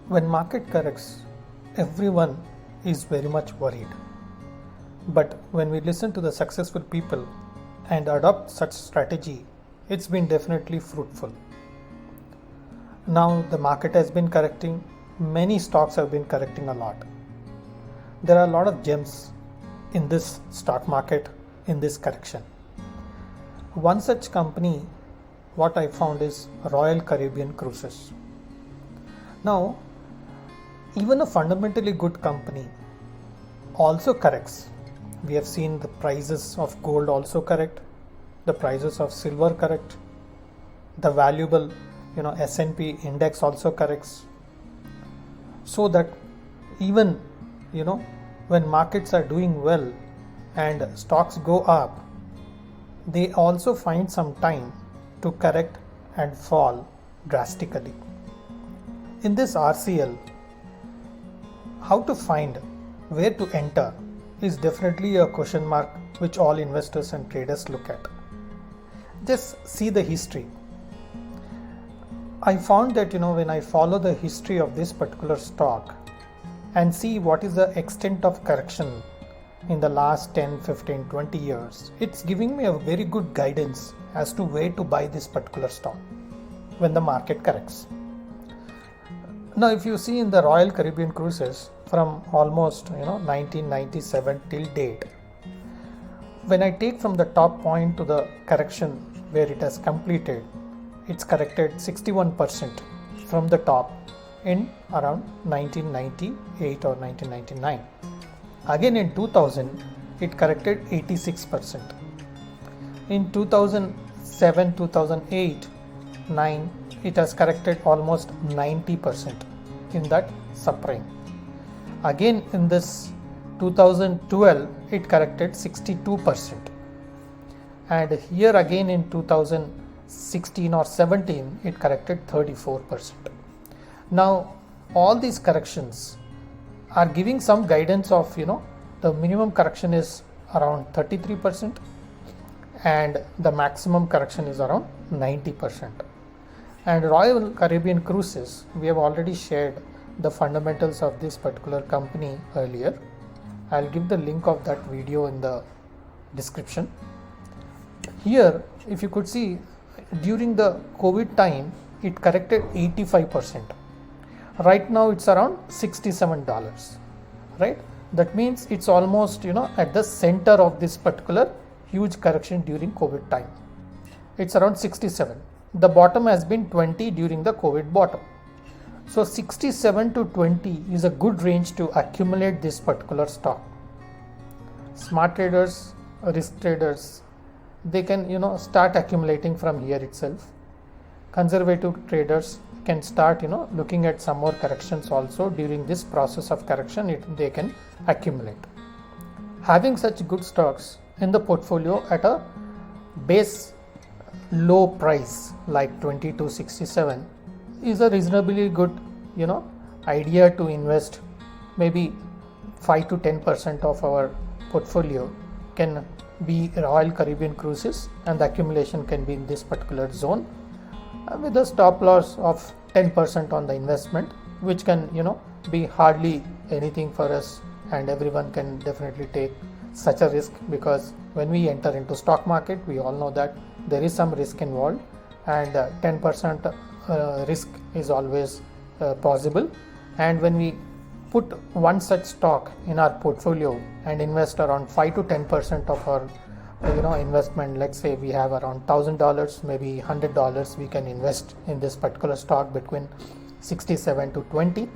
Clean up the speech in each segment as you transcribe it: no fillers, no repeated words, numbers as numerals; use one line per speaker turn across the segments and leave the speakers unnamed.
When market corrects, everyone is very much worried. But when we listen to the successful people and adopt such strategy, it's been definitely fruitful. Now the market has been correcting, many stocks have been correcting a lot. There are a lot of gems in this stock market in this correction. One such company, what I found is Royal Caribbean Cruises. Now, even a fundamentally good company also corrects. We have seen the prices of gold also correct, the prices of silver correct, the valuable S&P index also corrects. So that even when markets are doing well and stocks go up, they also find some time to correct and fall drastically. In this RCL, how to find where to enter is definitely a question mark which all investors and traders look at. Just see the history. I found that when I follow the history of this particular stock and see what is the extent of correction in the last 10, 15, 20 years, it's giving me a very good guidance as to where to buy this particular stock when the market corrects. Now, if you see in the Royal Caribbean Cruises from almost 1997 till date, when I take from the top point to the correction where it has completed, it's corrected 61% from the top in around 1998 or 1999. Again in 2000, it corrected 86%. In 2007, 2008, 9, it has corrected almost 90% in that subprime. Again in this 2012, it corrected 62%. And here again in 2016 or 17, it corrected 34%. Now, all these corrections are giving some guidance of, the minimum correction is around 33% and the maximum correction is around 90%. And Royal Caribbean Cruises, we have already shared the fundamentals of this particular company earlier. I'll give the link of that video in the description. Here, if you could see, during the COVID time, it corrected 85%. Right now it's around $67, right? That means it's almost, at the center of this particular huge correction during COVID time. It's around 67. The bottom has been 20 during the COVID bottom. So 67 to 20 is a good range to accumulate this particular stock. Smart traders, risk traders, they can, start accumulating from here itself. Conservative traders can start, looking at some more corrections also. During this process of correction, they can accumulate. Having such good stocks in the portfolio at a base low price like 2267 is a reasonably good idea to invest. Maybe 5 to 10% of our portfolio can be Royal Caribbean Cruises and the accumulation can be in this particular zone with a stop loss of 10% on the investment, which can be hardly anything for us, and everyone can definitely take such a risk, because when we enter into stock market, we all know that there is some risk involved, and 10% risk is always possible. And when we put one such stock in our portfolio and invest around 5 to 10% of our investment, let's say we have around $1,000, maybe $100 we can invest in this particular stock between 67 to 20,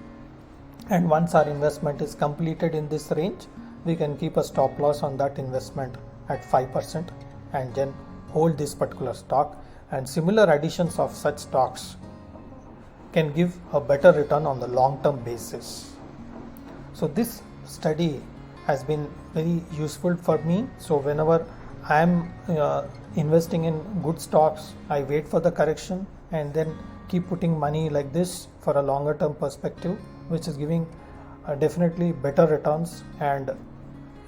and once our investment is completed in this range, we can keep a stop loss on that investment at 5% and then hold this particular stock, and similar additions of such stocks can give a better return on the long-term basis. So this study has been very useful for me. So whenever I am investing in good stocks, I wait for the correction and then keep putting money like this for a longer term perspective, which is giving definitely better returns, and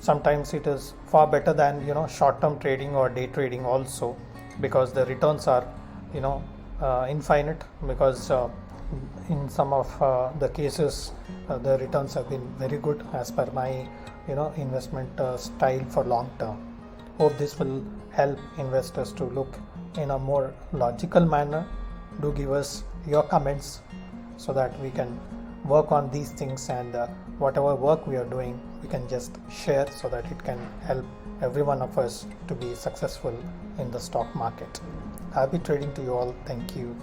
sometimes it is far better than short term trading or day trading also, because the returns are infinite, because In some of the cases, the returns have been very good as per my investment style for long term. Hope this will help investors to look in a more logical manner. Do give us your comments so that we can work on these things, and whatever work we are doing we can just share so that it can help every one of us to be successful in the stock market. Happy trading to you all. Thank you.